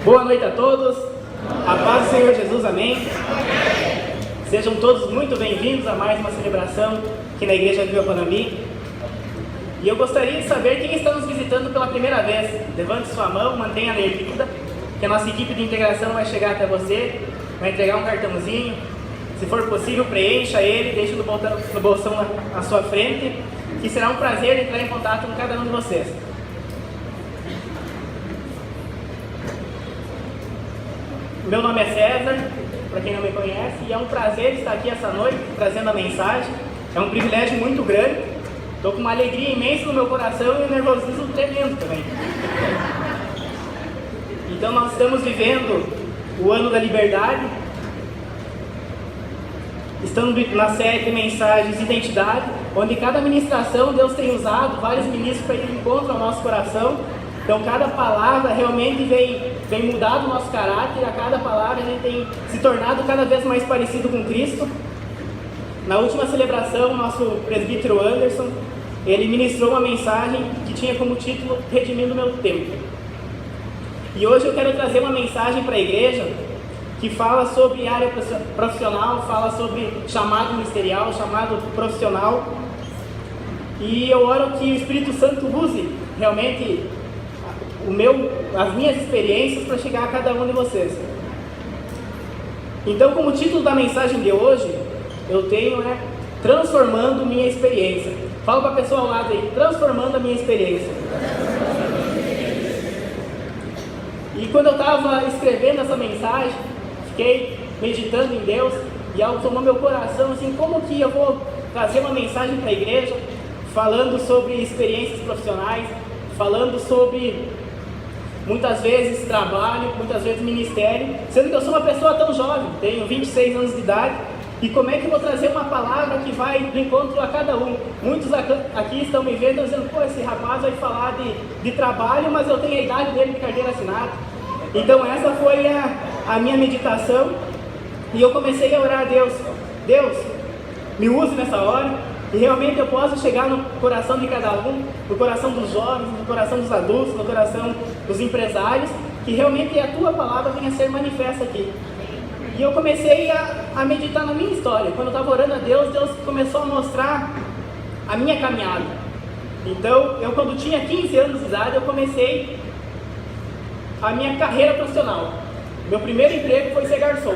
Boa noite a todos, a paz do Senhor Jesus, amém? Sejam todos muito bem-vindos a mais uma celebração aqui na Igreja Viva Panambi. E eu gostaria de saber quem está nos visitando pela primeira vez. Levante sua mão, mantenha erguida, que a nossa equipe de integração vai chegar até você, vai entregar um cartãozinho. Se for possível, preencha ele, deixe no bolsão à sua frente, que será um prazer entrar em contato com cada um de vocês. Meu nome é César, para quem não me conhece, e é um prazer estar aqui essa noite trazendo a mensagem. É um privilégio muito grande. Estou com uma alegria imensa no meu coração e um nervosismo tremendo também. Então nós estamos vivendo o ano da liberdade. Estamos na série de mensagens de identidade, onde cada ministração Deus tem usado vários ministros para ir de encontro ao nosso coração. Então cada palavra realmente vem mudar o nosso caráter, a cada palavra a gente tem se tornado cada vez mais parecido com Cristo. Na última celebração, o nosso presbítero Anderson, ele ministrou uma mensagem que tinha como título Redimindo o Meu Tempo. E hoje eu quero trazer uma mensagem para a igreja que fala sobre área profissional, fala sobre chamado ministerial, chamado profissional. E eu oro que o Espírito Santo use realmente as minhas experiências para chegar a cada um de vocês. Então, como título da mensagem de hoje, eu tenho Transformando Minha Experiência. Fala para a pessoa ao lado aí, transformando a minha experiência. E quando eu estava escrevendo essa mensagem, fiquei meditando em Deus, e algo tomou meu coração, assim, como que eu vou trazer uma mensagem para a igreja, falando sobre experiências profissionais, falando sobre muitas vezes trabalho, muitas vezes ministério, sendo que eu sou uma pessoa tão jovem, tenho 26 anos de idade, e como é que eu vou trazer uma palavra que vai de encontro a cada um? Muitos aqui estão me vendo dizendo, pô, esse rapaz vai falar de trabalho, mas eu tenho a idade dele de carteira assinada. Então essa foi a minha meditação, e eu comecei a orar a Deus, Deus, me use nessa hora, e realmente eu posso chegar no coração de cada um, no coração dos jovens, no coração dos adultos, no coração dos empresários, que realmente a tua palavra venha a ser manifesta aqui. E eu comecei a meditar na minha história. Quando eu estava orando a Deus, Deus começou a mostrar a minha caminhada. Então, eu quando tinha 15 anos de idade, eu comecei a minha carreira profissional. Meu primeiro emprego foi ser garçom.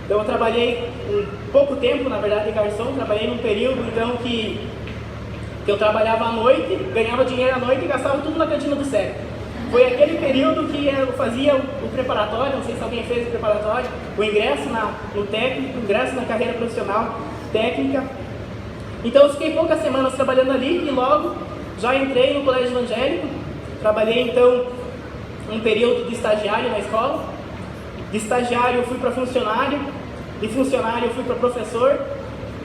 Então eu trabalhei pouco tempo, na verdade, de garçom. Trabalhei num período então que eu trabalhava à noite, ganhava dinheiro à noite e gastava tudo na cantina do SEC. Foi aquele período que eu fazia o preparatório, não sei se alguém fez o preparatório, o ingresso no técnico, o ingresso na carreira profissional técnica. Então eu fiquei poucas semanas trabalhando ali e logo já entrei no colégio evangélico. Trabalhei então um período de estagiário na escola. De estagiário eu fui para funcionário, de funcionário eu fui para professor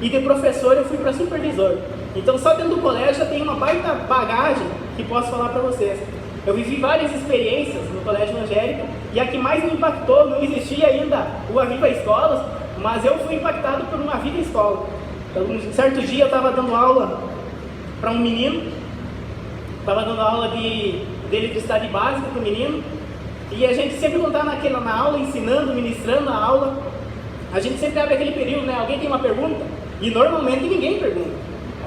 e de professor eu fui para supervisor. Então só dentro do colégio já tem uma baita bagagem que posso falar para vocês. Eu vivi várias experiências no colégio evangélico e a que mais me impactou, não existia ainda o Aviva Escolas, mas eu fui impactado por uma Aviva Escola. Então, um certo dia eu estava dando aula para um menino, estava dando aula de eletricidade básica para o menino, e a gente sempre quando está na aula, ensinando, ministrando a aula, a gente sempre abre aquele período, né? Alguém tem uma pergunta? E normalmente ninguém pergunta.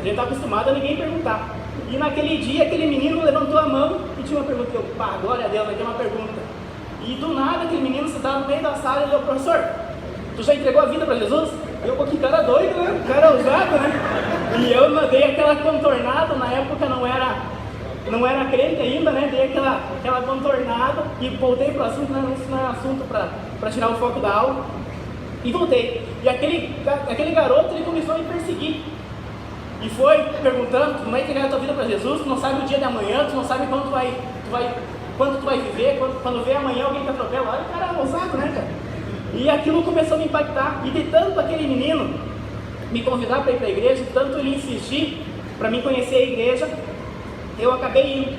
A gente está acostumado a ninguém perguntar. E naquele dia, aquele menino levantou a mão e tinha uma pergunta. Eu, pá, glória a Deus, vai ter uma pergunta. E do nada, aquele menino sentado no meio da sala e falou, professor, tu já entregou a vida para Jesus? Eu, pô, que cara doido, né? Cara ousado, né? E eu dei aquela contornada, na época não era crente ainda, né? Dei aquela contornada e voltei para o assunto, não, isso não é assunto para tirar o foco da aula. E voltei. E aquele garoto, ele começou a me perseguir. E foi perguntando, tu não vai entregar a tua vida para Jesus, tu não sabe o dia de amanhã, tu não sabe quanto tu vai viver, quando vê amanhã alguém te atropela. Olha o cara ousado, né, cara? E aquilo começou a me impactar. E de tanto aquele menino me convidar para ir para a igreja, de tanto ele insistir para mim conhecer a igreja, eu acabei indo.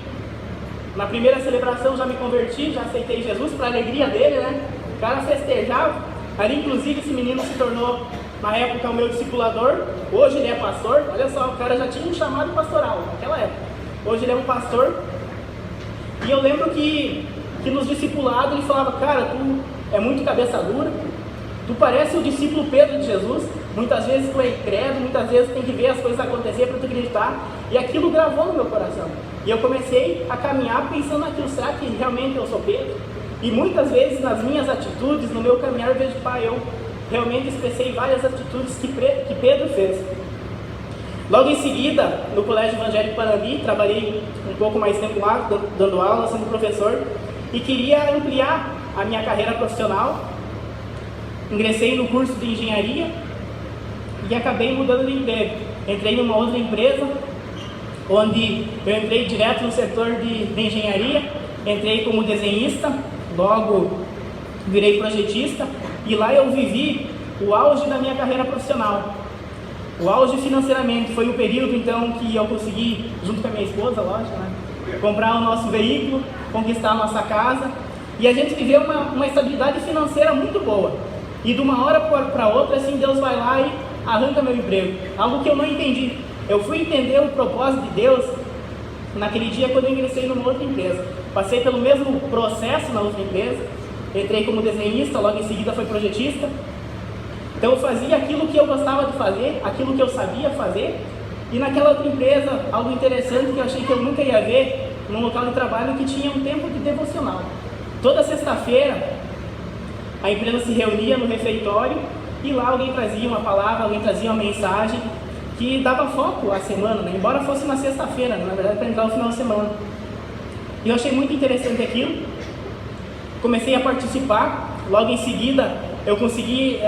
Na primeira celebração já me converti, já aceitei Jesus, para a alegria dele, né? O cara festejava. Ali, inclusive, esse menino se tornou, na época, o meu discipulador. Hoje ele é pastor. Olha só, o cara já tinha um chamado pastoral naquela época. Hoje ele é um pastor. E eu lembro que que nos discipulados ele falava: cara, tu é muito cabeça dura, tu parece o discípulo Pedro de Jesus, muitas vezes tu é incrédulo, muitas vezes tem que ver as coisas acontecer para tu acreditar, e aquilo gravou no meu coração, e eu comecei a caminhar pensando naquilo: será que realmente eu sou Pedro? E muitas vezes nas minhas atitudes, no meu caminhar, eu vejo: pai, eu realmente expressei várias atitudes que Pedro fez. Logo em seguida, no Colégio Evangélico Panambi, trabalhei um pouco mais tempo lá, dando aula, sendo professor, e queria ampliar a minha carreira profissional. Ingressei no curso de engenharia e acabei mudando de emprego. Entrei numa outra empresa, onde eu entrei direto no setor de engenharia, entrei como desenhista, logo virei projetista, e lá eu vivi o auge da minha carreira profissional. O auge financeiramente foi o período então que eu consegui, junto com a minha esposa, lógico, né, comprar o nosso veículo, conquistar a nossa casa, e a gente viveu uma estabilidade financeira muito boa. E de uma hora para outra, assim, Deus vai lá e arranca meu emprego, algo que eu não entendi. Eu fui entender o propósito de Deus naquele dia quando eu ingressei numa outra empresa. Passei pelo mesmo processo na outra empresa, entrei como desenhista, logo em seguida fui projetista. Então eu fazia aquilo que eu gostava de fazer, aquilo que eu sabia fazer, e naquela outra empresa, algo interessante que eu achei que eu nunca ia ver, num local de trabalho que tinha um tempo de devocional. Toda sexta-feira, a empresa se reunia no refeitório, e lá alguém trazia uma palavra, alguém trazia uma mensagem, que dava foco à semana, né? Embora fosse na sexta-feira, na verdade para entrar no final de semana. E eu achei muito interessante aquilo, comecei a participar, logo em seguida eu consegui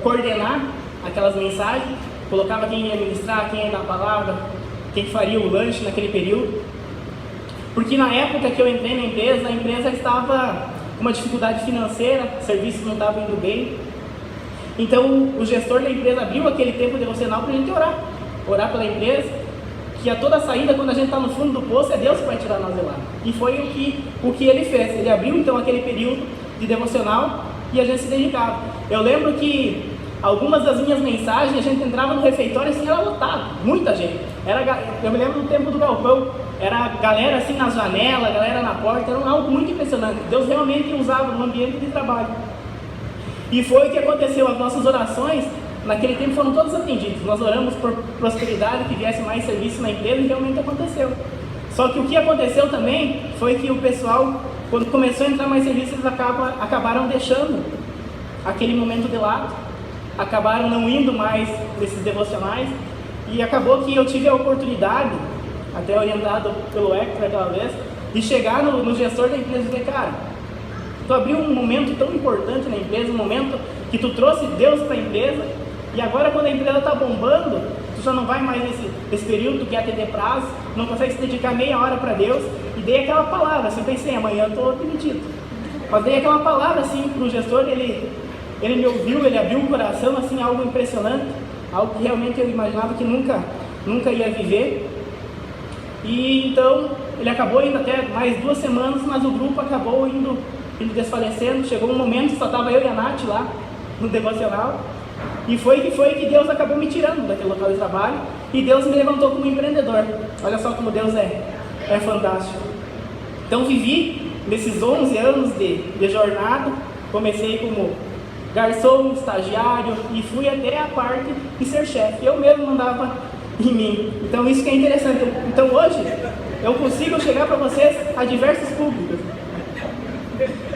coordenar aquelas mensagens, colocava quem ia ministrar, quem ia dar a palavra, quem faria o lanche naquele período. Porque na época que eu entrei na empresa, a empresa estava com uma dificuldade financeira, o serviço não estava indo bem. Então o gestor da empresa abriu aquele tempo devocional para a gente orar pela empresa, que a toda saída, quando a gente está no fundo do poço, é Deus que vai tirar nós de lá. E foi o que ele fez. Ele abriu então aquele período de devocional e a gente se dedicava. Eu lembro que algumas das minhas mensagens, a gente entrava no refeitório assim, era lotado, muita gente. Eu me lembro do tempo do galpão, era galera assim na janela, galera na porta, era algo muito impressionante. Deus realmente usava no ambiente de trabalho. E foi o que aconteceu, as nossas orações naquele tempo foram todas atendidas. Nós oramos por prosperidade, que viesse mais serviço na empresa, e realmente aconteceu. Só que o que aconteceu também foi que o pessoal, quando começou a entrar mais serviços, eles acabaram deixando aquele momento de lado, acabaram não indo mais nesses devocionais, e acabou que eu tive a oportunidade, até orientado pelo Hector aquela vez, de chegar no gestor da empresa e dizer: cara, tu abriu um momento tão importante na empresa, um momento que tu trouxe Deus para a empresa, e agora quando a empresa está bombando, tu já não vai mais nesse período, tu quer atender prazo, não consegue se dedicar meia hora para Deus. E dei aquela palavra, assim, pensei: amanhã eu estou demitido. Mas dei aquela palavra assim para o gestor, ele me ouviu, ele abriu o coração, assim, algo impressionante, algo que realmente eu imaginava que nunca ia viver. E então ele acabou indo até mais 2 semanas, mas o grupo acabou indo desfalecendo. Chegou um momento que só estava eu e a Nath lá no devocional, e foi que Deus acabou me tirando daquele local de trabalho, e Deus me levantou como empreendedor. Olha só como Deus é fantástico. Então vivi nesses 11 anos de jornada, comecei como garçom, estagiário, e fui até a parte de ser chefe. Eu mesmo mandava em mim. Então isso que é interessante. Então hoje eu consigo chegar para vocês a diversos públicos.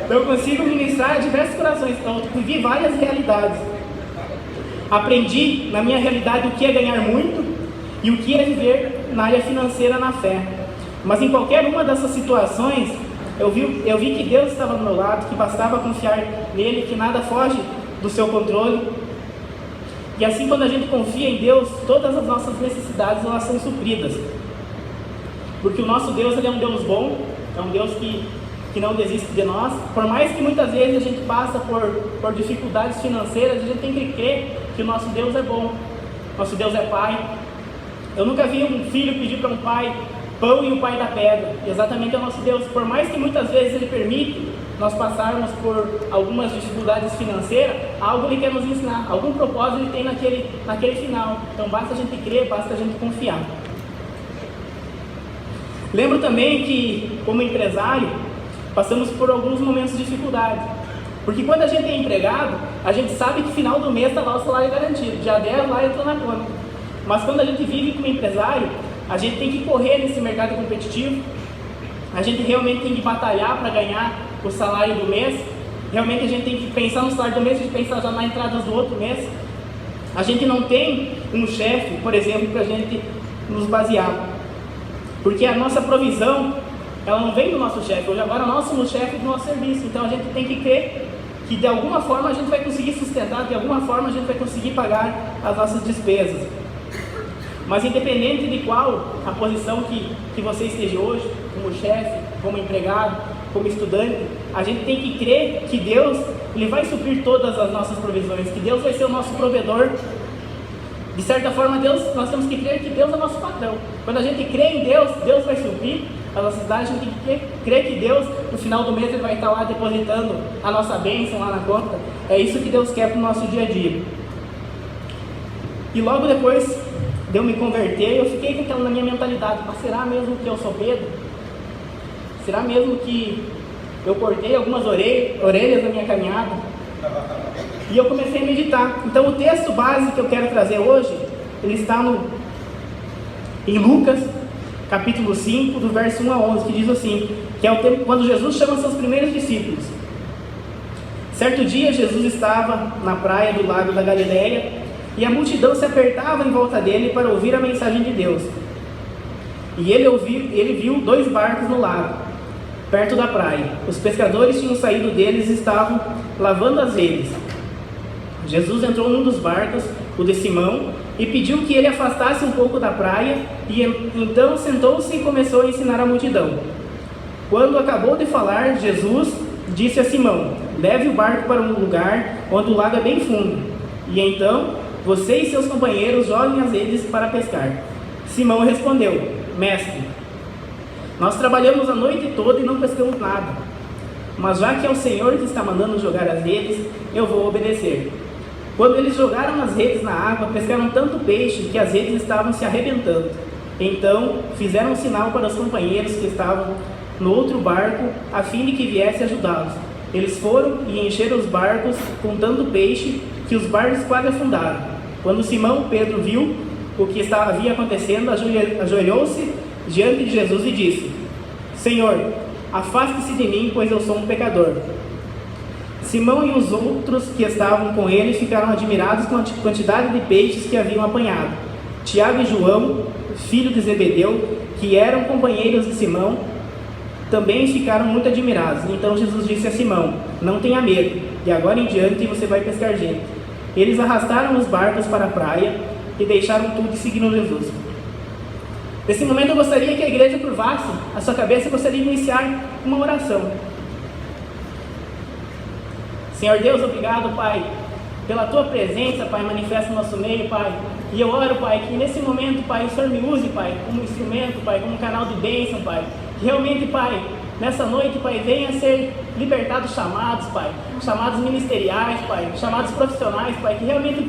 Eu consigo ministrar a diversos corações. Então eu vivi várias realidades. Aprendi na minha realidade o que é ganhar muito e o que é viver na área financeira na fé. Mas em qualquer uma dessas situações, eu vi que Deus estava do meu lado, que bastava confiar nele, que nada foge do seu controle. E assim, quando a gente confia em Deus, todas as nossas necessidades elas são supridas. Porque o nosso Deus, ele é um Deus bom, é um Deus que não desiste de nós. Por mais que muitas vezes a gente passa por dificuldades financeiras, a gente tem que crer que o nosso Deus é bom, nosso Deus é Pai. Eu nunca vi um filho pedir para um pai pão e o pai da pedra. E exatamente é o nosso Deus. Por mais que muitas vezes Ele permite nós passarmos por algumas dificuldades financeiras, algo Ele quer nos ensinar, algum propósito Ele tem naquele final. Então basta a gente crer, basta a gente confiar. Lembro também que, como empresário, passamos por alguns momentos de dificuldade. Porque quando a gente é empregado, a gente sabe que final do mês está lá o salário garantido, dia 10 lá entra na conta. Mas quando a gente vive como empresário, a gente tem que correr nesse mercado competitivo, a gente realmente tem que batalhar para ganhar o salário do mês, realmente a gente tem que pensar no salário do mês, a gente pensar já na entrada do outro mês. A gente não tem um chefe, por exemplo, para a gente nos basear, porque a nossa provisão, ela não vem do nosso chefe. Hoje agora nós somos chefe do nosso serviço, então a gente tem que crer que de alguma forma a gente vai conseguir sustentar, de alguma forma a gente vai conseguir pagar as nossas despesas. Mas independente de qual a posição que você esteja hoje, como chefe, como empregado, como estudante, a gente tem que crer que Deus, Ele vai suprir todas as nossas provisões, que Deus vai ser o nosso provedor. De certa forma, nós temos que crer que Deus é o nosso patrão. Quando a gente crê em Deus, Deus vai suprir a nossa cidade. A gente tem que crer que Deus, no final do mês, Ele vai estar lá depositando a nossa bênção lá na conta. É isso que Deus quer para o nosso dia a dia. E logo depois de eu me converter, eu fiquei com aquela na minha mentalidade: mas será mesmo que eu sou Pedro? Será mesmo que eu cortei algumas orelhas na minha caminhada? E eu comecei a meditar. Então o texto base que eu quero trazer hoje, ele está em Lucas, capítulo 5, do verso 1 a 11, que diz assim, que é o tempo quando Jesus chama seus primeiros discípulos. Certo dia Jesus estava na praia do lago da Galileia, e a multidão se apertava em volta dele para ouvir a mensagem de Deus. E ele viu 2 barcos no lago, perto da praia. Os pescadores tinham saído deles e estavam lavando as redes. Jesus entrou num dos barcos, o de Simão, e pediu que ele afastasse um pouco da praia, e então sentou-se e começou a ensinar a multidão. Quando acabou de falar, Jesus disse a Simão: leve o barco para um lugar onde o lago é bem fundo, e então você e seus companheiros joguem as redes para pescar. Simão respondeu: mestre, nós trabalhamos a noite toda e não pescamos nada, mas já que é o Senhor que está mandando jogar as redes, eu vou obedecer. Quando eles jogaram as redes na água, pescaram tanto peixe que as redes estavam se arrebentando. Então fizeram um sinal para os companheiros que estavam no outro barco, a fim de que viesse ajudá-los. Eles foram e encheram os barcos com tanto peixe que os barcos quase afundaram. Quando Simão Pedro viu o que havia acontecendo, ajoelhou-se diante de Jesus e disse: Senhor, afaste-se de mim, pois eu sou um pecador. Simão e os outros que estavam com ele ficaram admirados com a quantidade de peixes que haviam apanhado. Tiago e João, filho de Zebedeu, que eram companheiros de Simão, também ficaram muito admirados. Então Jesus disse a Simão: não tenha medo, de agora em diante você vai pescar gente. Eles arrastaram os barcos para a praia e deixaram tudo e seguiram Jesus. Nesse momento eu gostaria que a igreja curvasse a sua cabeça e gostaria de iniciar uma oração. Senhor Deus, obrigado, Pai, pela Tua presença, Pai, manifesta no nosso meio, Pai. E eu oro, Pai, que nesse momento, Pai, o Senhor me use, Pai, como instrumento, Pai, como canal de bênção, Pai. Que realmente, Pai, nessa noite, Pai, venha ser libertados chamados, Pai, chamados ministeriais, Pai, chamados profissionais, Pai, que realmente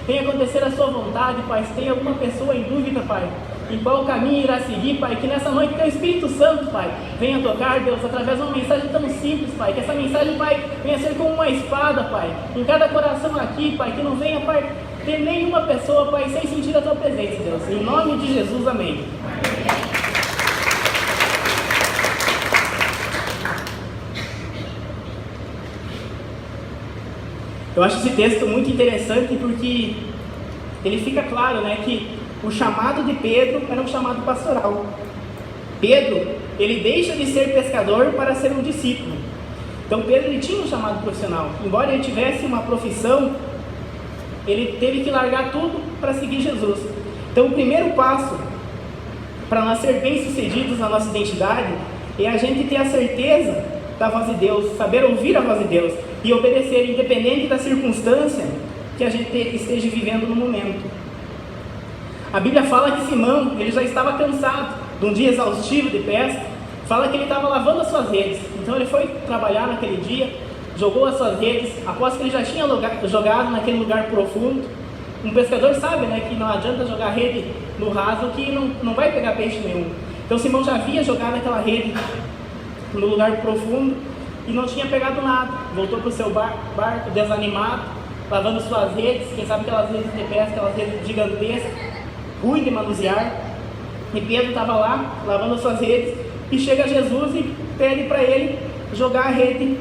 venha acontecer a Sua vontade, Pai. Se tem alguma pessoa em dúvida, Pai, em qual caminho irá seguir, Pai, que nessa noite Teu Espírito Santo, Pai, venha tocar, Deus, através de uma mensagem tão simples, Pai, que essa mensagem, Pai, venha ser como uma espada, Pai, em cada coração aqui, Pai, que não venha, Pai, ter nenhuma pessoa, Pai, sem sentir a Tua presença, Deus, em nome de Jesus, amém. Eu acho esse texto muito interessante porque ele fica claro, né, que o chamado de Pedro era um chamado pastoral. Pedro, ele deixa de ser pescador para ser um discípulo. Então Pedro, ele tinha um chamado profissional. Embora ele tivesse uma profissão, ele teve que largar tudo para seguir Jesus. Então o primeiro passo para nós ser bem-sucedidos na nossa identidade é a gente ter a certeza da voz de Deus, saber ouvir a voz de Deus e obedecer, independente da circunstância que a gente esteja vivendo no momento. A Bíblia fala que Simão, ele já estava cansado de um dia exaustivo de pesca, fala que ele estava lavando as suas redes. Então ele foi trabalhar naquele dia, jogou as suas redes, após que ele já tinha jogado naquele lugar profundo. Um pescador sabe, né, que não adianta jogar rede no raso que não vai pegar peixe nenhum. Então Simão já havia jogado aquela rede no lugar profundo e não tinha pegado nada. Voltou para o seu barco desanimado, lavando suas redes, quem sabe aquelas redes de pesca, aquelas redes gigantescas, ruim de manusear. E Pedro estava lá, lavando suas redes, e chega Jesus e pede para ele jogar a rede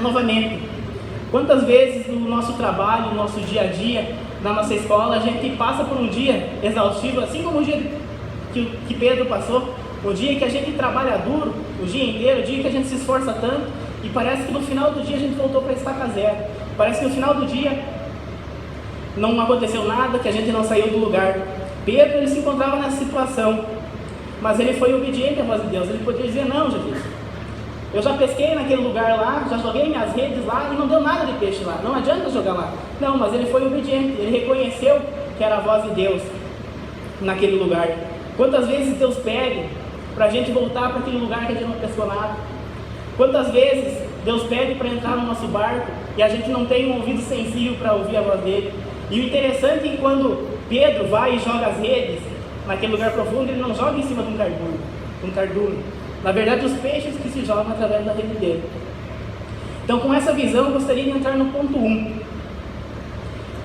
novamente. Quantas vezes no nosso trabalho, no nosso dia a dia, na nossa escola, a gente passa por um dia exaustivo, assim como o dia que Pedro passou, o dia que a gente trabalha duro, o dia inteiro, o dia que a gente se esforça tanto, e parece que no final do dia a gente voltou para a estaca zero. Parece que no final do dia não aconteceu nada, que a gente não saiu do lugar. Pedro, ele se encontrava nessa situação, mas ele foi obediente à voz de Deus. Ele poderia dizer: não, Jesus, eu já pesquei naquele lugar lá, já joguei minhas redes lá e não deu nada de peixe lá, não adianta jogar lá. Não, mas ele foi obediente, ele reconheceu que era a voz de Deus naquele lugar. Quantas vezes Deus pede para a gente voltar para aquele lugar que a gente não pescou nada? Quantas vezes Deus pede para entrar no nosso barco e a gente não tem um ouvido sensível para ouvir a voz dele? E o interessante é que quando Pedro vai e joga as redes naquele lugar profundo, ele não joga em cima de um cardume. Na verdade, os peixes que se jogam através da rede dele. Então, com essa visão, eu gostaria de entrar no ponto 1.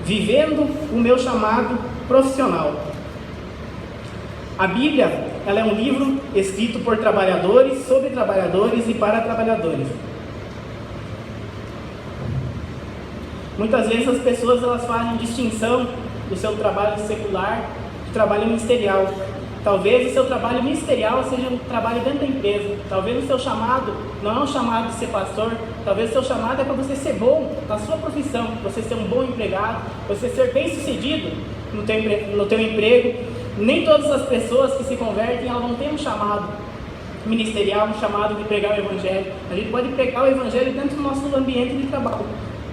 Vivendo o meu chamado profissional. A Bíblia, ela é um livro escrito por trabalhadores, sobre trabalhadores e para trabalhadores. Muitas vezes as pessoas elas fazem distinção do seu trabalho secular do trabalho ministerial. Talvez o seu trabalho ministerial seja um trabalho dentro da empresa. Talvez o seu chamado não é um chamado de ser pastor. Talvez o seu chamado é para você ser bom na sua profissão, você ser um bom empregado, você ser bem sucedido no teu emprego. Nem todas as pessoas que se convertem, elas vão ter um chamado ministerial, um chamado de pregar o Evangelho. A gente pode pregar o Evangelho dentro do nosso ambiente de trabalho.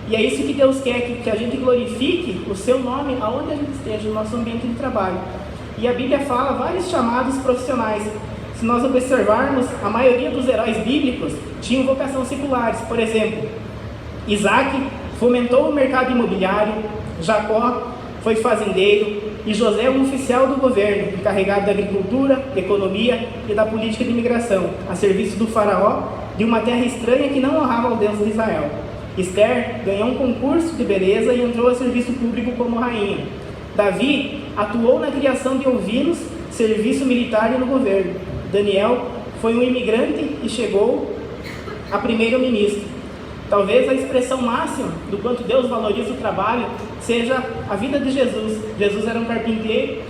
E é isso que Deus quer, que a gente glorifique o seu nome aonde a gente esteja, no nosso ambiente de trabalho. E a Bíblia fala vários chamados profissionais. Se nós observarmos, a maioria dos heróis bíblicos tinham vocação seculares. Por exemplo, Isaac fomentou o mercado imobiliário, Jacó foi fazendeiro e José um oficial do governo, encarregado da agricultura, economia e da política de imigração, a serviço do faraó de uma terra estranha que não honrava ao Deus de Israel. Esther ganhou um concurso de beleza e entrou a serviço público como rainha. Davi atuou na criação de ovinos, serviço militar e no governo. Daniel foi um imigrante e chegou a primeiro-ministro. Talvez a expressão máxima do quanto Deus valoriza o trabalho seja a vida de Jesus. Jesus era um carpinteiro,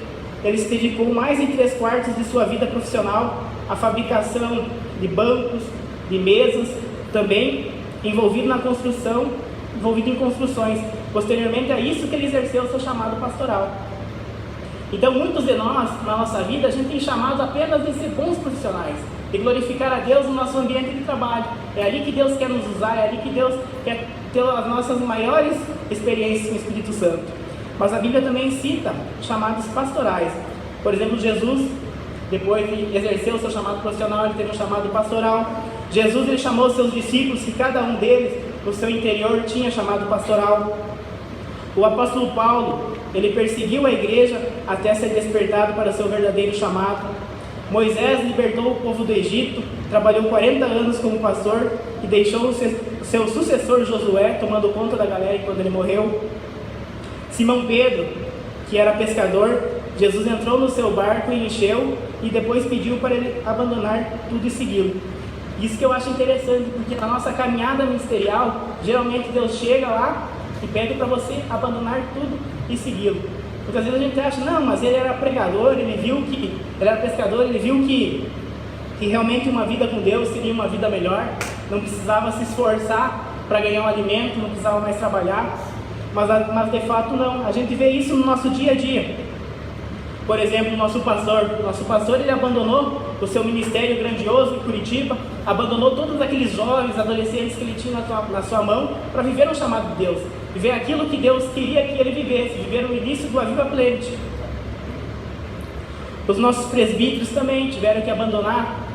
ele se dedicou mais de 3/4 de sua vida profissional à fabricação de bancos, de mesas, também envolvido em construções. Posteriormente a isso que ele exerceu o seu chamado pastoral. Então muitos de nós, na nossa vida, a gente tem chamado apenas de ser bons profissionais, de glorificar a Deus no nosso ambiente de trabalho. É ali que Deus quer nos usar, é ali que Deus quer ter as nossas maiores experiências com o Espírito Santo. Mas a Bíblia também cita chamados pastorais. Por exemplo, Jesus, depois de exercer o seu chamado profissional, ele teve um chamado pastoral. Jesus ele chamou seus discípulos, que cada um deles, no seu interior, tinha chamado pastoral. O apóstolo Paulo, ele perseguiu a igreja até ser despertado para o seu verdadeiro chamado. Moisés libertou o povo do Egito, trabalhou 40 anos como pastor e deixou o seu sucessor Josué tomando conta da galera quando ele morreu. Simão Pedro, que era pescador, Jesus entrou no seu barco e encheu e depois pediu para ele abandonar tudo e segui-lo. Isso que eu acho interessante, porque na nossa caminhada ministerial, geralmente Deus chega lá e pede para você abandonar tudo e segui-lo. Muitas vezes a gente acha, não, mas ele era pregador, ele era pescador, ele viu que realmente uma vida com Deus seria uma vida melhor, não precisava se esforçar para ganhar um alimento, não precisava mais trabalhar, mas de fato não, a gente vê isso no nosso dia a dia. Por exemplo, o nosso pastor ele abandonou o seu ministério grandioso em Curitiba, abandonou todos aqueles jovens, adolescentes que ele tinha na sua mão para viver o chamado de Deus, viver aquilo que Deus queria que ele vivesse, viver o início do Aviva Plente. Os nossos presbíteros também tiveram que abandonar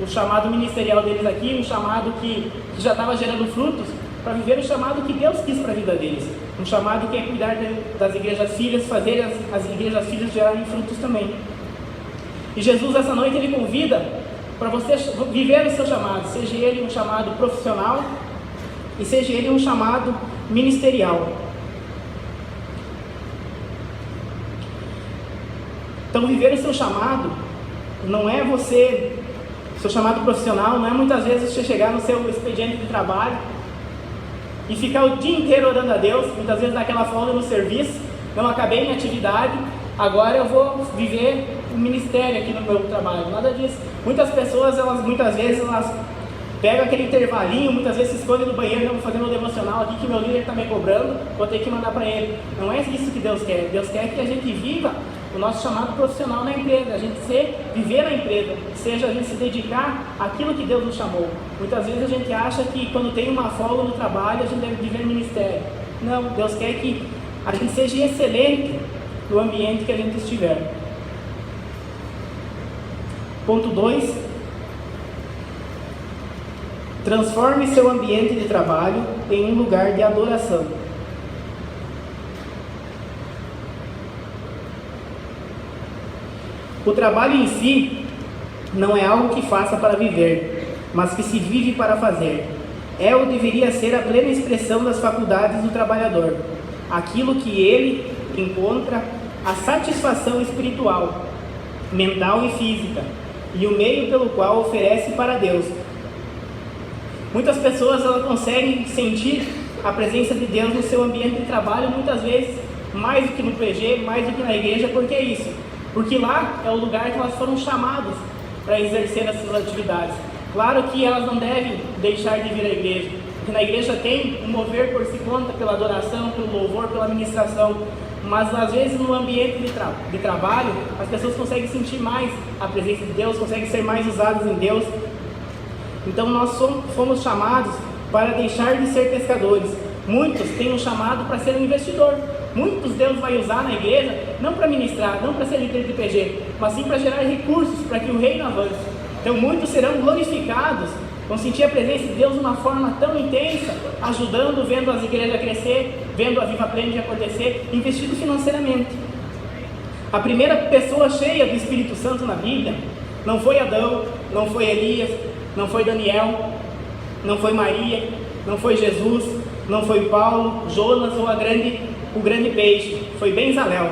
o chamado ministerial deles aqui, um chamado que já estava gerando frutos, para viver o chamado que Deus quis para a vida deles. Um chamado que é cuidar das igrejas filhas, fazer as igrejas filhas gerarem frutos também. E Jesus, essa noite, ele convida para você viver o seu chamado, seja ele um chamado profissional e seja ele um chamado ministerial. Então, viver o seu chamado não é você, seu chamado profissional, não é muitas vezes você chegar no seu expediente de trabalho e ficar o dia inteiro orando a Deus, muitas vezes dar aquela folga no serviço, não acabei minha atividade, agora eu vou viver o ministério aqui no meu trabalho. Nada disso. Muitas pessoas, muitas vezes pegam aquele intervalinho, muitas vezes se escondem no banheiro, não vou fazer meu devocional aqui que meu líder está me cobrando, vou ter que mandar para ele. Não é isso que Deus quer. Deus quer que a gente viva o nosso chamado profissional na empresa, a gente viver na empresa, seja a gente se dedicar àquilo que Deus nos chamou. Muitas vezes a gente acha que quando tem uma folga no trabalho, a gente deve viver no ministério. Não, Deus quer que a gente seja excelente no ambiente que a gente estiver. Ponto 2. Transforme seu ambiente de trabalho em um lugar de adoração. O trabalho em si não é algo que faça para viver, mas que se vive para fazer. É ou deveria ser a plena expressão das faculdades do trabalhador, aquilo que ele encontra a satisfação espiritual, mental e física, e o meio pelo qual oferece para Deus. Muitas pessoas conseguem sentir a presença de Deus no seu ambiente de trabalho, muitas vezes mais do que no PG, mais do que na igreja. Por que isso? Porque lá é o lugar que elas foram chamadas para exercer as suas atividades. Claro que elas não devem deixar de vir à igreja, porque na igreja tem um mover por si conta pela adoração, pelo louvor, pela ministração, mas às vezes no ambiente de trabalho as pessoas conseguem sentir mais a presença de Deus, conseguem ser mais usadas em Deus. Então nós fomos chamados para deixar de ser pescadores. Muitos têm um chamado para ser um investidor. Muitos Deus vai usar na igreja, não para ministrar, não para ser líder de PG, mas sim para gerar recursos para que o reino avance. Então muitos serão glorificados, vão sentir a presença de Deus de uma forma tão intensa, ajudando, vendo as igrejas crescer, vendo a Viva Pleno acontecer, investindo financeiramente. A primeira pessoa cheia do Espírito Santo na Bíblia não foi Adão, não foi Elias, não foi Daniel, não foi Maria, não foi Jesus, não foi Paulo, Jonas ou o grande peixe, foi Bezalel.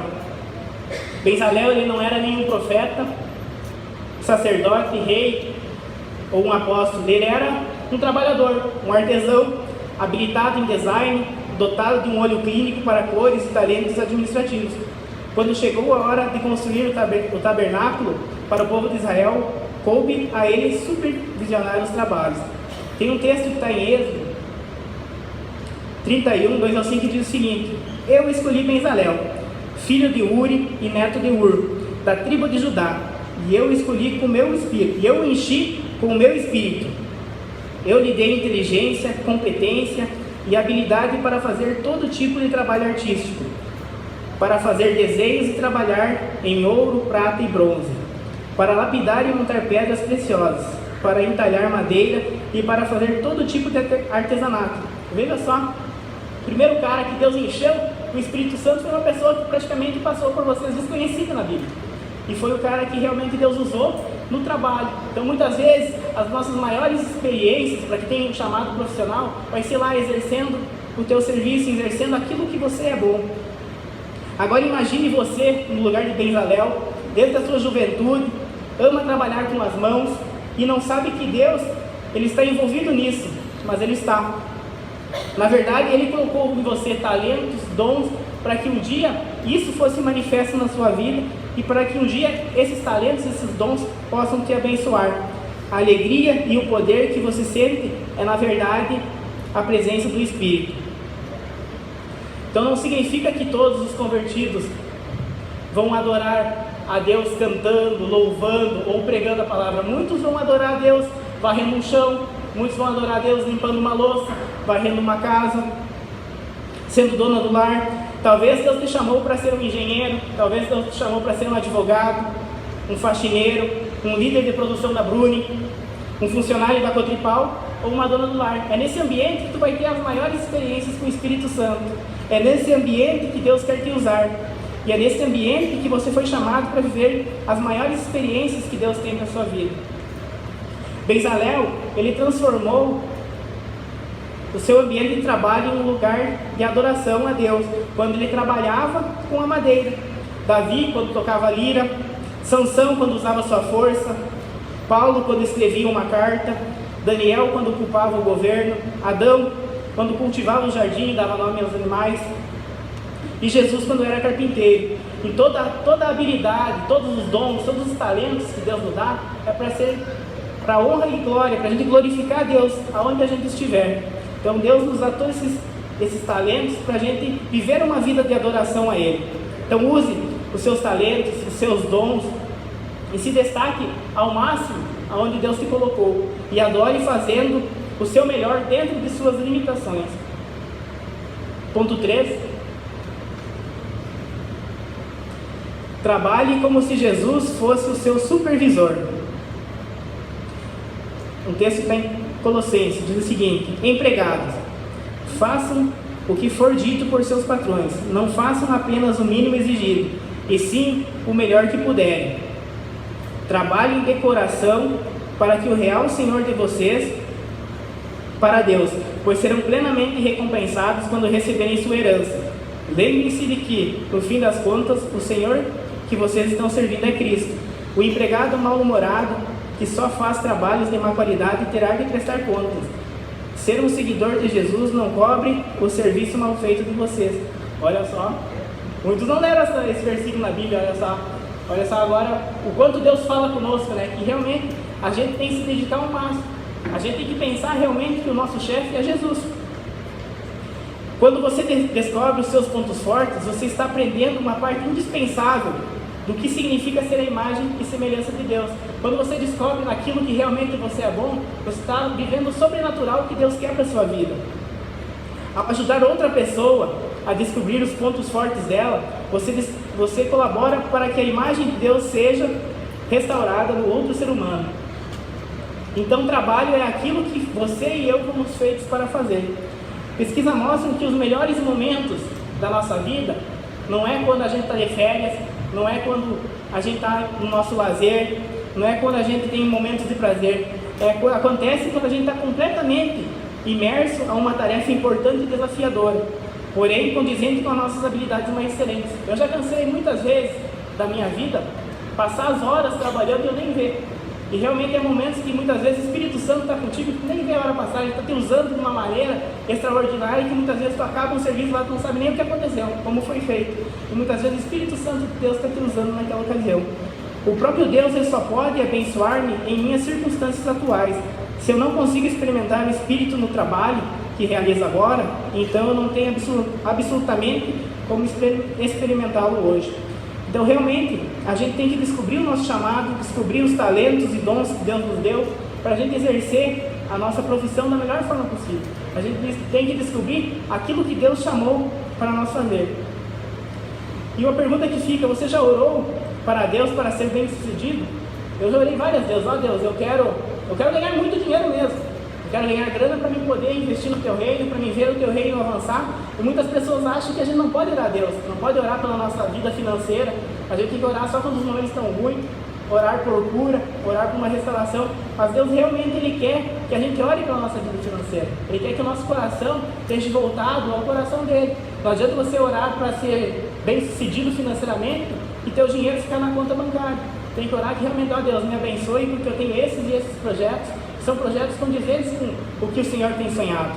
Bezalel, ele não era nenhum profeta, sacerdote, rei ou um apóstolo, ele era um trabalhador, um artesão, habilitado em design, dotado de um olho clínico para cores e talentos administrativos. Quando chegou a hora de construir o tabernáculo para o povo de Israel, coube a ele supervisionar os trabalhos. Tem um texto que está em Êxodo 31, 2-5, que diz o seguinte: eu escolhi Bezalel, filho de Uri e neto de Ur, da tribo de Judá, e eu escolhi com o meu espírito, e eu o enchi com o meu espírito. Eu lhe dei inteligência, competência e habilidade para fazer todo tipo de trabalho artístico, para fazer desenhos e trabalhar em ouro, prata e bronze, para lapidar e montar pedras preciosas, para entalhar madeira e para fazer todo tipo de artesanato. Veja só, o primeiro cara que Deus encheu o Espírito Santo foi uma pessoa que praticamente passou por vocês desconhecida na Bíblia. E foi o cara que realmente Deus usou no trabalho. Então muitas vezes as nossas maiores experiências, para que tenha um chamado profissional, vai ser lá exercendo o teu serviço, exercendo aquilo que você é bom. Agora imagine você no lugar de Bezalel, desde a sua juventude, ama trabalhar com as mãos e não sabe que Deus, ele está envolvido nisso, mas ele está. Na verdade, ele colocou em você talentos, dons, para que um dia isso fosse manifesto na sua vida e para que um dia esses talentos, esses dons possam te abençoar. A alegria e o poder que você sente é, na verdade, a presença do Espírito. Então não significa que todos os convertidos vão adorar a Deus cantando, louvando ou pregando a palavra. Muitos vão adorar a Deus varrendo um chão, muitos vão adorar a Deus limpando uma louça, varrendo uma casa, sendo dona do lar. Talvez Deus te chamou para ser um engenheiro, talvez Deus te chamou para ser um advogado, um faxineiro, um líder de produção da Bruni, um funcionário da Cotripal ou uma dona do lar. É nesse ambiente que tu vai ter as maiores experiências com o Espírito Santo. É nesse ambiente que Deus quer te usar. E é nesse ambiente que você foi chamado para viver as maiores experiências que Deus tem na sua vida. Bezalel, ele transformou o seu ambiente de trabalho em um lugar de adoração a Deus, quando ele trabalhava com a madeira. Davi, quando tocava lira. Sansão, quando usava sua força. Paulo, quando escrevia uma carta. Daniel, quando ocupava o governo. Adão, quando cultivava o jardim e dava nome aos animais. E Jesus, quando era carpinteiro. E toda a habilidade, todos os dons, todos os talentos que Deus nos dá, é para ser para honra e glória, para a gente glorificar a Deus aonde a gente estiver. Então Deus nos dá todos esses talentos para a gente viver uma vida de adoração a Ele. Então use os seus talentos, os seus dons, e se destaque ao máximo aonde Deus te colocou, e adore fazendo o seu melhor dentro de suas limitações. Ponto 3. Trabalhe como se Jesus fosse o seu supervisor. Um texto está em Colossenses, diz o seguinte: empregados, façam o que for dito por seus patrões, não façam apenas o mínimo exigido, e sim o melhor que puderem. Trabalhem de coração para que o real Senhor de vocês, para Deus, pois serão plenamente recompensados quando receberem sua herança. Lembrem-se de que, no fim das contas, o Senhor que vocês estão servindo é Cristo. O empregado mal-humorado, que só faz trabalhos de má qualidade, terá de prestar contas. Ser um seguidor de Jesus não cobre o serviço mal feito de vocês. Olha só, muitos não leram esse versículo na Bíblia, olha só agora o quanto Deus fala conosco, né? Que realmente a gente tem que se dedicar ao máximo. A gente tem que pensar realmente que o nosso chefe é Jesus. Quando você descobre os seus pontos fortes, você está aprendendo uma parte indispensável do que significa ser a imagem e semelhança de Deus. Quando você descobre naquilo que realmente você é bom, você está vivendo o sobrenatural que Deus quer para a sua vida. Ao ajudar outra pessoa a descobrir os pontos fortes dela, você colabora para que a imagem de Deus seja restaurada no outro ser humano. Então, trabalho é aquilo que você e eu fomos feitos para fazer. Pesquisas mostram que os melhores momentos da nossa vida não é quando a gente está de férias, não é quando a gente está no nosso lazer, não é quando a gente tem momentos de prazer. Acontece quando a gente está completamente imerso a uma tarefa importante e desafiadora, porém condizente com as nossas habilidades mais excelentes. Eu já cansei muitas vezes da minha vida passar as horas trabalhando e eu nem ver. E realmente é momentos que muitas vezes o Espírito Santo está contigo, tu nem vê a hora passar, ele está te usando de uma maneira extraordinária que muitas vezes tu acaba um serviço lá, tu não sabe nem o que aconteceu, como foi feito. E muitas vezes o Espírito Santo de Deus está te usando naquela ocasião. O próprio Deus, ele só pode abençoar-me em minhas circunstâncias atuais. Se eu não consigo experimentar o Espírito no trabalho que realizo agora, então eu não tenho absolutamente como experimentá-lo hoje. Então, realmente, a gente tem que descobrir o nosso chamado, descobrir os talentos e dons que Deus nos deu, para a gente exercer a nossa profissão da melhor forma possível. A gente tem que descobrir aquilo que Deus chamou para nós fazer. E uma pergunta que fica: você já orou para Deus para ser bem sucedido? Eu já orei várias vezes: ó Deus, eu quero ganhar muito dinheiro mesmo. Eu quero ganhar grana para mim poder investir no teu reino, para mim ver o teu reino avançar. E muitas pessoas acham que a gente não pode orar a Deus, não pode orar pela nossa vida financeira. A gente tem que orar só quando os momentos estão ruins, orar por cura, orar por uma restauração. Mas Deus realmente Ele quer que a gente ore pela nossa vida financeira. Ele quer que o nosso coração esteja voltado ao coração dele. Não adianta você orar para ser bem sucedido financeiramente e teu dinheiro ficar na conta bancária. Tem que orar que realmente, ó Deus, me abençoe, porque eu tenho esses e esses projetos. São projetos condizentes com o que o Senhor tem sonhado.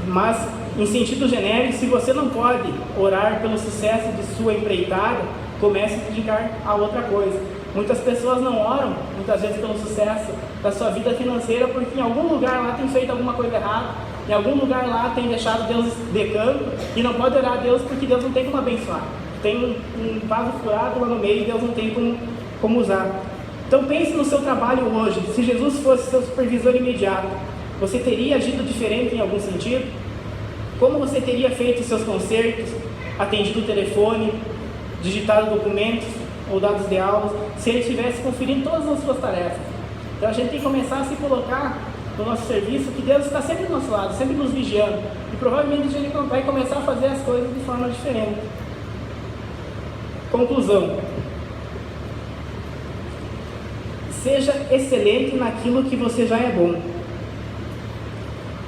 Mas, em sentido genérico, se você não pode orar pelo sucesso de sua empreitada, comece a dedicar a outra coisa. Muitas pessoas não oram, muitas vezes, pelo sucesso da sua vida financeira, porque em algum lugar lá tem feito alguma coisa errada, em algum lugar lá tem deixado Deus de canto, e não pode orar a Deus porque Deus não tem como abençoar. Tem um vaso furado lá no meio e Deus não tem como usar. Então pense no seu trabalho hoje. Se Jesus fosse seu supervisor imediato, você teria agido diferente em algum sentido? Como você teria feito seus concertos, atendido o telefone, digitado documentos ou dados de aulas, se ele estivesse conferindo todas as suas tarefas? Então a gente tem que começar a se colocar no nosso serviço, que Deus está sempre do nosso lado, sempre nos vigiando, e provavelmente Ele vai começar a fazer as coisas de forma diferente. Conclusão: seja excelente naquilo que você já é bom.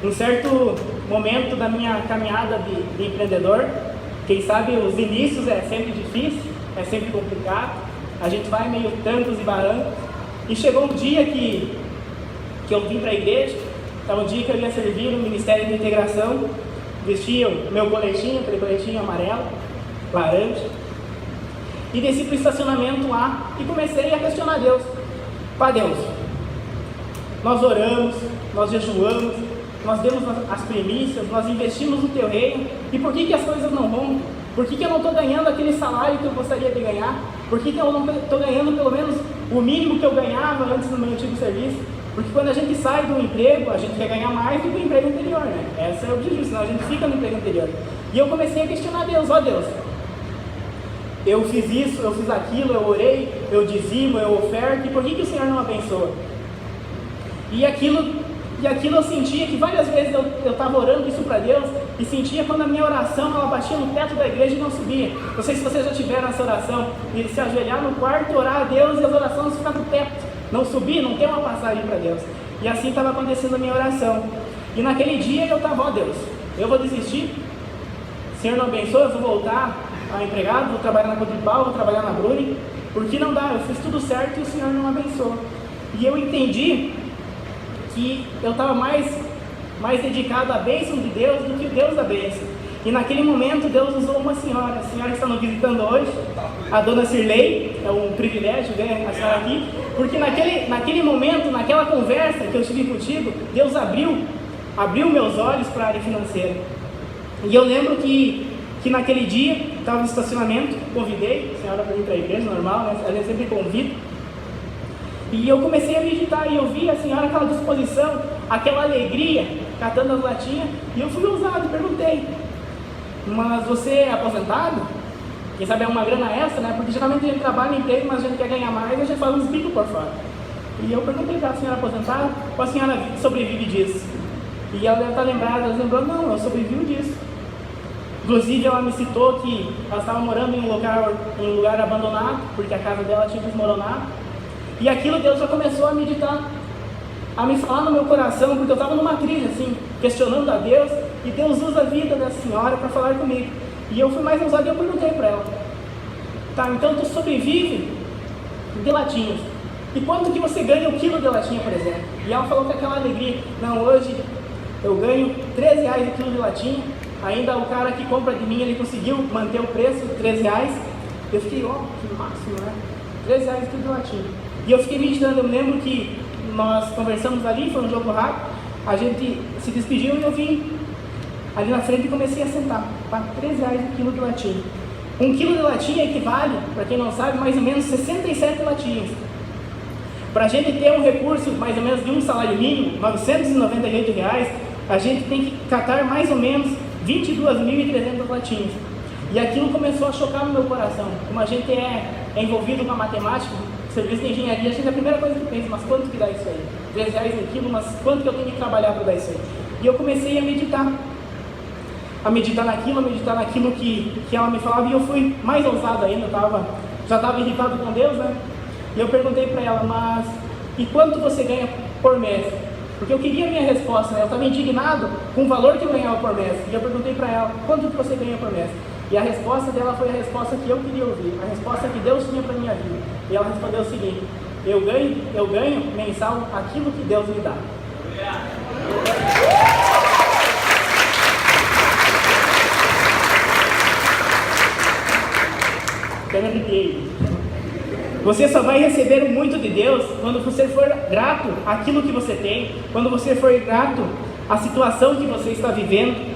Em certo momento da minha caminhada de empreendedor, quem sabe os inícios é sempre difícil, é sempre complicado, a gente vai meio trancos e barrancos, e chegou um dia que eu vim para a igreja, estava um dia que eu ia servir no Ministério de Integração, vestia o meu coletinho, aquele coletinho amarelo, laranja, e desci para o estacionamento lá e comecei a questionar Deus. Pá, Deus, nós oramos, nós jejuamos, nós demos as primícias, nós investimos no teu reino, e por que as coisas não vão? Por que eu não estou ganhando aquele salário que eu gostaria de ganhar? Por que eu não estou ganhando pelo menos o mínimo que eu ganhava antes no meu antigo serviço? Porque quando a gente sai do emprego, a gente quer ganhar mais do que o emprego anterior, né? Esse é o objetivo, senão a gente fica no emprego anterior. E eu comecei a questionar Deus, ó Deus, eu fiz isso, eu fiz aquilo, eu orei, eu dizimo, eu oferto, e por que o Senhor não abençoa? E aquilo eu sentia que várias vezes eu estava orando isso para Deus, e sentia quando a minha oração ela batia no teto da igreja e não subia. Não sei se vocês já tiveram essa oração, de se ajoelhar no quarto, orar a Deus e as orações ficam no teto, não subir, não tem uma passagem para Deus. E assim estava acontecendo a minha oração. E naquele dia eu estava, ó Deus, eu vou desistir, o Senhor não abençoa, eu vou voltar a empregado, vou trabalhar na Codipal, vou trabalhar na Bruni, porque não dá, eu fiz tudo certo e o Senhor não abençoa. E eu entendi que eu estava mais dedicado à bênção de Deus do que o Deus da bênção. E naquele momento Deus usou uma senhora, a senhora que está nos visitando hoje, a dona Cirlei, é um privilégio ver a senhora aqui, porque naquele momento, naquela conversa que eu tive contigo, Deus abriu meus olhos para a área financeira. E eu lembro que naquele dia, estava no estacionamento, convidei a senhora para ir para a igreja, normal, né? A gente sempre convida. E eu comecei a meditar e eu vi a senhora aquela disposição, aquela alegria, catando as latinhas, e eu fui ousado e perguntei, mas você é aposentado? Quem sabe é uma grana extra, né? Porque geralmente a gente trabalha em emprego, mas a gente quer ganhar mais e a gente faz uns bicos por fora. E eu perguntei para a senhora aposentada, ou a senhora sobrevive disso? E ela deve estar lembrada, ela lembrou, não, eu sobrevivo disso. Inclusive ela me citou que ela estava morando em um lugar abandonado, porque a casa dela tinha desmoronado. E aquilo Deus já começou a meditar, a me falar no meu coração, porque eu estava numa crise assim, questionando a Deus, e Deus usa a vida dessa senhora para falar comigo. E eu fui mais ousado e eu perguntei para ela, tá, então tu sobrevive de latinhas, e quanto que você ganha o quilo de latinha, por exemplo? E ela falou com aquela alegria, não, hoje eu ganho R$13 o quilo de latinha, ainda o cara que compra de mim, ele conseguiu manter o preço, R$13, eu fiquei, ó, que máximo, né? R$13 o quilo de latinha. E eu fiquei meditando, eu me lembro que nós conversamos ali, foi um jogo rápido, a gente se despediu e eu vim ali na frente e comecei a sentar, para R$13 o quilo de latinha. Um quilo de latinha equivale, para quem não sabe, mais ou menos 67 latinhas. Para a gente ter um recurso mais ou menos de um salário mínimo, R$998, a gente tem que catar mais ou menos 22.300 latinhas. E aquilo começou a chocar no meu coração. Como a gente é envolvido com a matemática, serviço de engenharia, a gente é a primeira coisa que pensa, mas quanto que dá isso aí? R$10 no quilo, mas quanto que eu tenho que trabalhar para dar isso aí? E eu comecei a meditar naquilo que ela me falava, e eu fui mais ousado ainda, já estava irritado com Deus, né? E eu perguntei para ela, mas e quanto você ganha por mês? Porque eu queria a minha resposta, né? Eu estava indignado com o valor que eu ganhava por mês. E eu perguntei para ela, quanto que você ganha por mês? E a resposta dela foi a resposta que eu queria ouvir, a resposta que Deus tinha para a minha vida. E ela respondeu o seguinte, eu ganho mensal aquilo que Deus me dá. Eu me arrepiei. Você só vai receber muito de Deus quando você for grato àquilo que você tem, quando você for grato à situação que você está vivendo.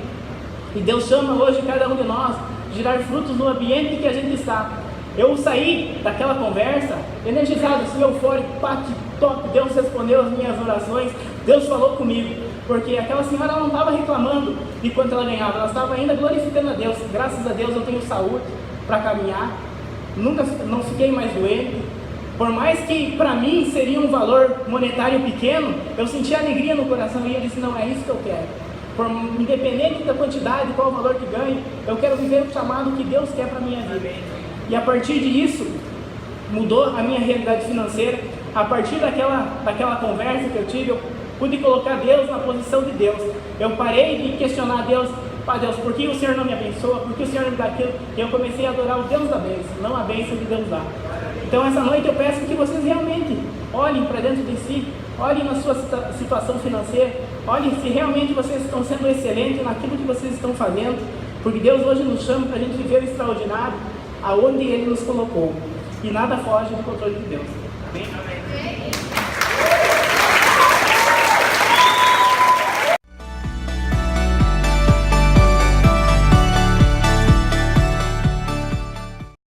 E Deus chama hoje cada um de nós de gerar frutos no ambiente que a gente está. Eu saí daquela conversa energizado, assim, eufórico, pá, que top, Deus respondeu as minhas orações, Deus falou comigo, porque aquela senhora não estava reclamando de quanto ela ganhava, ela estava ainda glorificando a Deus. Graças a Deus eu tenho saúde para caminhar, não fiquei mais doente. Por mais que para mim seria um valor monetário pequeno, eu senti alegria no coração e eu disse, não, é isso que eu quero. Independente da quantidade, qual o valor que ganho, eu quero viver o chamado que Deus quer para a minha vida. E a partir disso, mudou a minha realidade financeira. a partir daquela conversa que eu tive, eu pude colocar Deus na posição de Deus. Eu parei de questionar Deus, Deus, por que o Senhor não me abençoa? Por que o Senhor não me dá aquilo? E eu comecei a adorar o Deus da bênção, não a bênção que Deus dá. Então essa noite eu peço que vocês realmente olhem para dentro de si, olhem na sua situação financeira, olhem se realmente vocês estão sendo excelentes naquilo que vocês estão fazendo, porque Deus hoje nos chama para a gente viver o extraordinário aonde Ele nos colocou. E nada foge do controle de Deus. Amém? Amém.